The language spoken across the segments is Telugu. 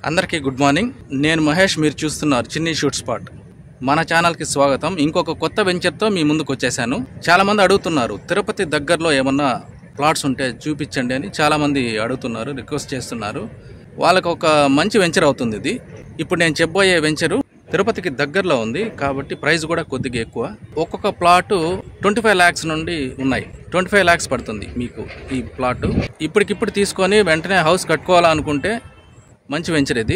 అందరికీ గుడ్ మార్నింగ్. నేను మహేష్. మీరు చూస్తున్నారు చిన్ని షూట్ స్పాట్. మన ఛానల్కి స్వాగతం. ఇంకొక కొత్త వెంచర్తో మీ ముందుకు వచ్చేసాను. చాలామంది అడుగుతున్నారు, తిరుపతి దగ్గరలో ఏమన్నా ప్లాట్స్ ఉంటే చూపించండి అని చాలామంది అడుగుతున్నారు, రిక్వెస్ట్ చేస్తున్నారు. వాళ్ళకు ఒక మంచి వెంచర్ అవుతుంది ఇది. ఇప్పుడు నేను చెప్పబోయే వెంచరు తిరుపతికి దగ్గరలో ఉంది కాబట్టి ప్రైస్ కూడా కొద్దిగా ఎక్కువ. ఒక్కొక్క ప్లాటు 25 lakhs నుండి ఉన్నాయి. 25 lakhs పడుతుంది మీకు ఈ ప్లాటు. ఇప్పటికిప్పుడు తీసుకొని వెంటనే హౌస్ కట్టుకోవాలనుకుంటే మంచి వెంచర్ ఇది.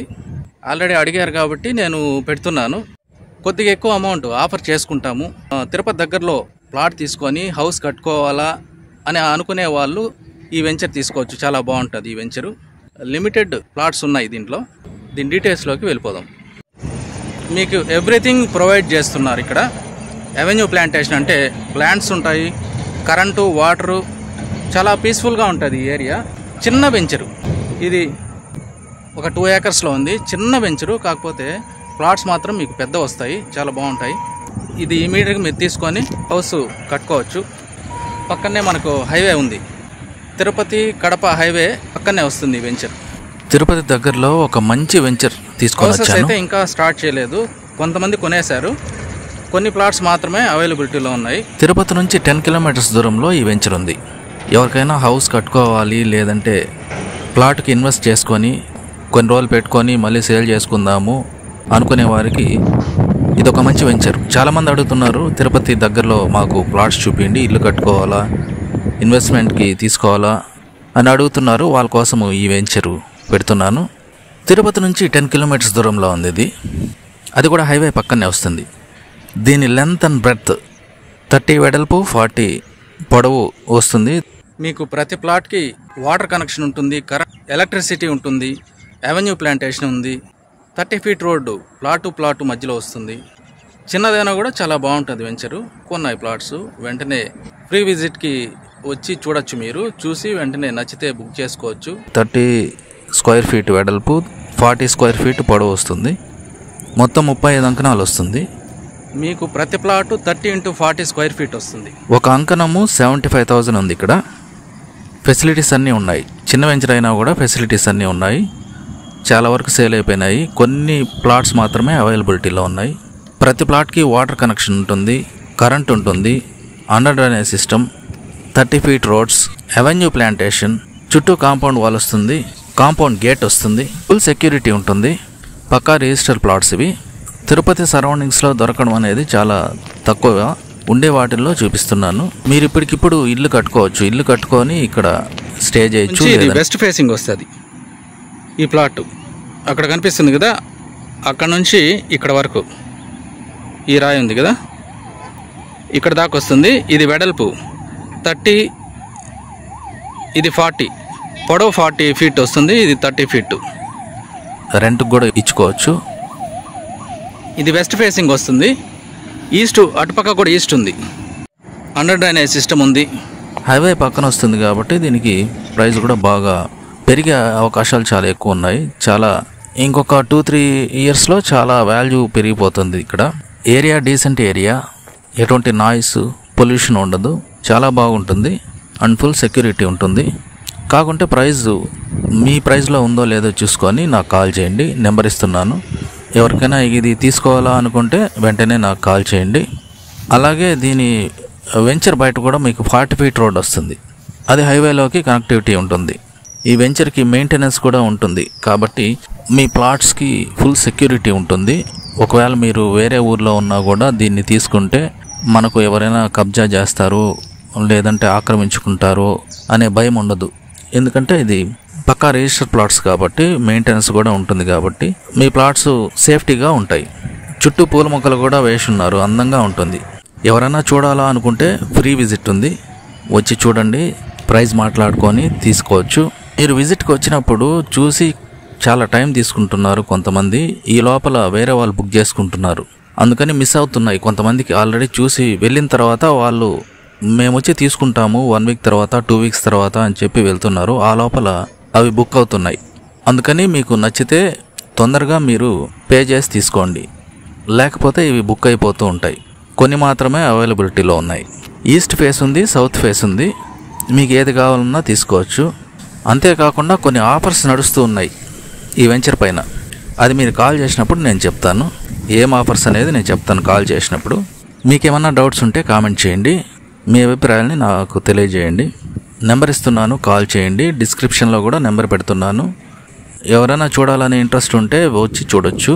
ఆల్రెడీ అడిగారు కాబట్టి నేను పెడుతున్నాను. కొద్దిగా ఎక్కువ అమౌంట్ ఆఫర్ చేసుకుంటాము. తిరుపతి దగ్గరలో ప్లాట్ తీసుకొని హౌస్ కట్టుకోవాలా అని అనుకునే వాళ్ళు ఈ వెంచర్ తీసుకోవచ్చు. చాలా బాగుంటుంది ఈ వెంచరు. లిమిటెడ్ ప్లాట్స్ ఉన్నాయి దీంట్లో. దీని డీటెయిల్స్లోకి వెళ్ళిపోదాం. మీకు ఎవ్రీథింగ్ ప్రొవైడ్ చేస్తున్నారు ఇక్కడ. అవెన్యూ ప్లాంటేషన్ అంటే ప్లాంట్స్ ఉంటాయి, కరెంటు, వాటరు, చాలా పీస్ఫుల్గా ఉంటుంది ఈ ఏరియా. చిన్న వెంచరు ఇది. ఒక 2 acresలో ఉంది. చిన్న వెంచరు, కాకపోతే ప్లాట్స్ మాత్రం మీకు పెద్ద వస్తాయి, చాలా బాగుంటాయి. ఇది ఇమీడియట్గా మీరు తీసుకొని హౌస్ కట్టుకోవచ్చు. పక్కనే మనకు హైవే ఉంది. తిరుపతి కడప హైవే పక్కనే వస్తుంది వెంచర్. తిరుపతి దగ్గరలో ఒక మంచి వెంచర్ తీసుకోవచ్చు. అయితే ఇంకా స్టార్ట్ చేయలేదు, కొంతమంది కొనేశారు. కొన్ని ప్లాట్స్ మాత్రమే అవైలబిలిటీలో ఉన్నాయి. తిరుపతి నుంచి 10 kilometers దూరంలో ఈ వెంచర్ ఉంది. ఎవరికైనా హౌస్ కట్టుకోవాలి, లేదంటే ప్లాట్కి ఇన్వెస్ట్ చేసుకొని కొన్ని రోజులు పెట్టుకొని మళ్ళీ సేల్ చేసుకుందాము అనుకునే వారికి ఇదొక మంచి వెంచర్. చాలామంది అడుగుతున్నారు, తిరుపతి దగ్గరలో మాకు ప్లాట్స్ చూపిండి, ఇల్లు కట్టుకోవాలా, ఇన్వెస్ట్మెంట్కి తీసుకోవాలా అని అడుగుతున్నారు. వాళ్ళ కోసము ఈ వెంచరు పెడుతున్నాను. తిరుపతి నుంచి 10 kilometers దూరంలో ఉంది ఇది. అది కూడా హైవే పక్కనే వస్తుంది. దీని లెంత్ అండ్ బ్రెడ్త్ 30 వెడల్పు, 40 పొడవు వస్తుంది. మీకు ప్రతి ప్లాట్కి వాటర్ కనెక్షన్ ఉంటుంది, కరెంట్, ఎలక్ట్రిసిటీ ఉంటుంది, అవెన్యూ ప్లాంటేషన్ ఉంది. 30 feet రోడ్డు ప్లాటు మధ్యలో వస్తుంది. చిన్నదైనా కూడా చాలా బాగుంటుంది వెంచరు. కొన్నాయి ప్లాట్స్. వెంటనే ఫ్రీ విజిట్కి వచ్చి చూడొచ్చు. మీరు చూసి వెంటనే నచ్చితే బుక్ చేసుకోవచ్చు. 30 square feet వెడల్పు, 40 square feet పొడవు వస్తుంది. మొత్తం 35 అంకణాలు వస్తుంది. మీకు ప్రతి ప్లాటు 30 into 40 square feet వస్తుంది. ఒక అంకణము 75,000 ఉంది. ఇక్కడ ఫెసిలిటీస్ అన్నీ ఉన్నాయి. చిన్న వెంచర్ అయినా కూడా ఫెసిలిటీస్ అన్నీ ఉన్నాయి. చాలా వరకు సేల్ అయిపోయినాయి. కొన్ని ప్లాట్స్ మాత్రమే అవైలబిలిటీలో ఉన్నాయి. ప్రతి ప్లాట్కి వాటర్ కనెక్షన్ ఉంటుంది, కరెంట్ ఉంటుంది, under drainage system, 30 feet roads, avenue plantation, చుట్టూ కాంపౌండ్ వాల్ వస్తుంది, కాంపౌండ్ గేట్ వస్తుంది, ఫుల్ సెక్యూరిటీ ఉంటుంది. పక్కా రిజిస్టర్ ప్లాట్స్ ఇవి. తిరుపతి సరౌండింగ్స్లో దొరకడం అనేది చాలా తక్కువగా ఉండే వాటిల్లో చూపిస్తున్నాను. మీరు ఇప్పటికిప్పుడు ఇల్లు కట్టుకోవచ్చు. ఇల్లు కట్టుకొని ఇక్కడ స్టే చేయొచ్చు. ఇది వెస్ట్ ఫేసింగ్ వస్తుంది ఈ ప్లాట్. అక్కడ కనిపిస్తుంది కదా, అక్కడ నుంచి ఇక్కడ వరకు ఈ రాయి ఉంది కదా, ఇక్కడ దాకా వస్తుంది. ఇది వెడల్పు 30, ఇది 40, పొడవు 40 feet వస్తుంది. ఇది 30 feet. రెంట్కి కూడా ఇచ్చుకోవచ్చు. ఇది వెస్ట్ ఫేసింగ్ వస్తుంది. ఈస్ట్ అటుపక్క కూడా ఈస్ట్ ఉంది. అండర్ డ్రైనేజ్ సిస్టమ్ ఉంది. హైవే పక్కన వస్తుంది కాబట్టి దీనికి ప్రైస్ కూడా బాగా పెరిగే అవకాశాలు చాలా ఎక్కువ ఉన్నాయి. చాలా ఇంకొక 2-3 yearsలో చాలా వాల్యూ పెరిగిపోతుంది. ఇక్కడ ఏరియా డీసెంట్ ఏరియా, ఎటువంటి నాయిస్, పొల్యూషన్ ఉండదు, చాలా బాగుంటుంది అండ్ ఫుల్ సెక్యూరిటీ ఉంటుంది. కాకుంటే మీ ప్రైస్లో ఉందో లేదో చూసుకొని నాకు కాల్ చేయండి. నెంబర్ ఇస్తున్నాను. ఎవరికైనా ఇది తీసుకోవాలా అనుకుంటే వెంటనే నాకు కాల్ చేయండి. అలాగే దీని వెంచర్ బయట కూడా మీకు 40 feet రోడ్ వస్తుంది. అది హైవేలోకి కనెక్టివిటీ ఉంటుంది. ఈ వెంచర్కి మెయింటెనెన్స్ కూడా ఉంటుంది కాబట్టి మీ ప్లాట్స్కి ఫుల్ సెక్యూరిటీ ఉంటుంది. ఒకవేళ మీరు వేరే ఊర్లో ఉన్నా కూడా దీన్ని తీసుకుంటే మనకు ఎవరైనా కబ్జా చేస్తారు, లేదంటే ఆక్రమించుకుంటారు అనే భయం ఉండదు. ఎందుకంటే ఇది పక్కా రిజిస్టర్ ప్లాట్స్ కాబట్టి మెయింటెనెన్స్ కూడా ఉంటుంది. కాబట్టి మీ ప్లాట్స్ సేఫ్టీగా ఉంటాయి. చుట్టూ పూల మొక్కలు కూడా వేసి ఉన్నారు, అందంగా ఉంటుంది. ఎవరైనా చూడాలా అనుకుంటే ఫ్రీ విజిట్ ఉంది, వచ్చి చూడండి, ప్రైస్ మాట్లాడుకొని తీసుకోవచ్చు. మీరు విజిట్కి వచ్చినప్పుడు చూసి చాలా టైం తీసుకుంటున్నారు కొంతమంది. ఈ లోపల వేరే వాళ్ళు బుక్ చేసుకుంటున్నారు, అందుకని మిస్ అవుతున్నాయి. కొంతమందికి ఆల్రెడీ చూసి వెళ్ళిన తర్వాత వాళ్ళు మేము వచ్చి తీసుకుంటాము 1 week తర్వాత, 2 weeks తర్వాత అని చెప్పి వెళ్తున్నారు. ఆ లోపల అవి బుక్ అవుతున్నాయి. అందుకని మీకు నచ్చితే తొందరగా మీరు పే చేసి తీసుకోండి, లేకపోతే ఇవి బుక్ అయిపోతూ ఉంటాయి. కొన్ని మాత్రమే అవైలబిలిటీలో ఉన్నాయి. ఈస్ట్ ఫేస్ ఉంది, సౌత్ ఫేస్ ఉంది. మీకు ఏది కావాలన్నా తీసుకోవచ్చు. అంతేకాకుండా కొన్ని ఆఫర్స్ నడుస్తూ ఉన్నాయి ఈ వెంచర్ పైన. అది మీరు కాల్ చేసినప్పుడు నేను చెప్తాను. ఏం ఆఫర్స్ అనేది నేను చెప్తాను కాల్ చేసినప్పుడు. మీకేమన్నా డౌట్స్ ఉంటే కామెంట్ చేయండి, మీ అభిప్రాయాలని నాకు తెలియజేయండి. నెంబర్ ఇస్తున్నాను, కాల్ చేయండి. డిస్క్రిప్షన్లో కూడా నెంబర్ పెడుతున్నాను. ఎవరైనా చూడాలనే ఇంట్రెస్ట్ ఉంటే వచ్చి చూడొచ్చు.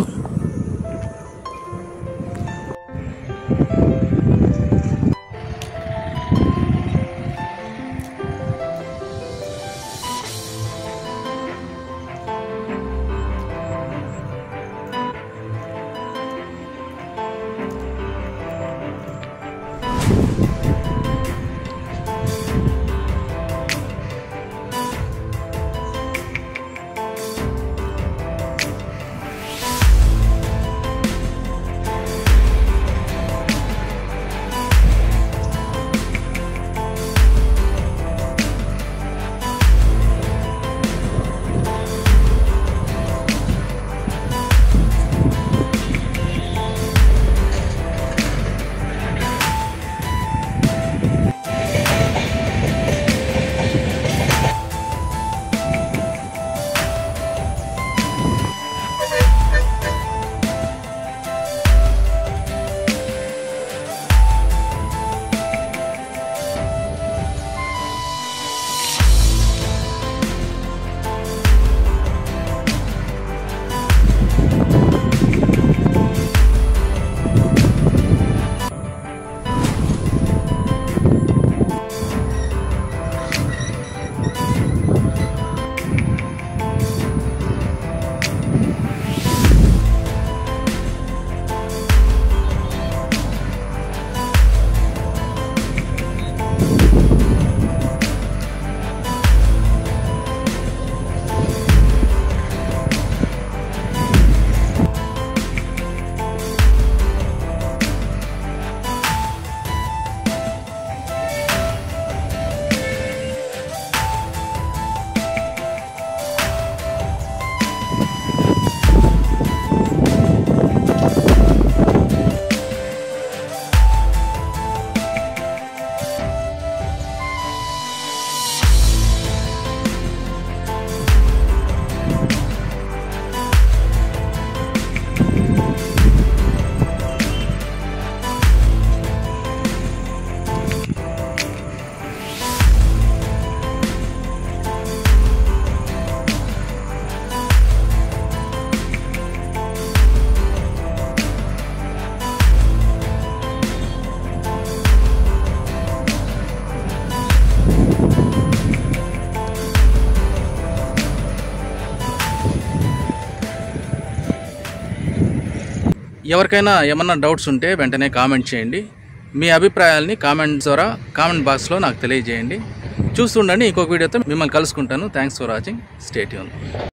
ఎవరికైనా ఏమన్నా డౌట్స్ ఉంటే వెంటనే కామెంట్ చేయండి. మీ అభిప్రాయాల్ని కామెంట్ ద్వారా కామెంట్ బాక్స్లో నాకు తెలియజేయండి. చూస్తుండండి, ఇంకొక వీడియోతో మిమ్మల్ని కలుసుకుంటాను. Thanks for watching. Stay tune.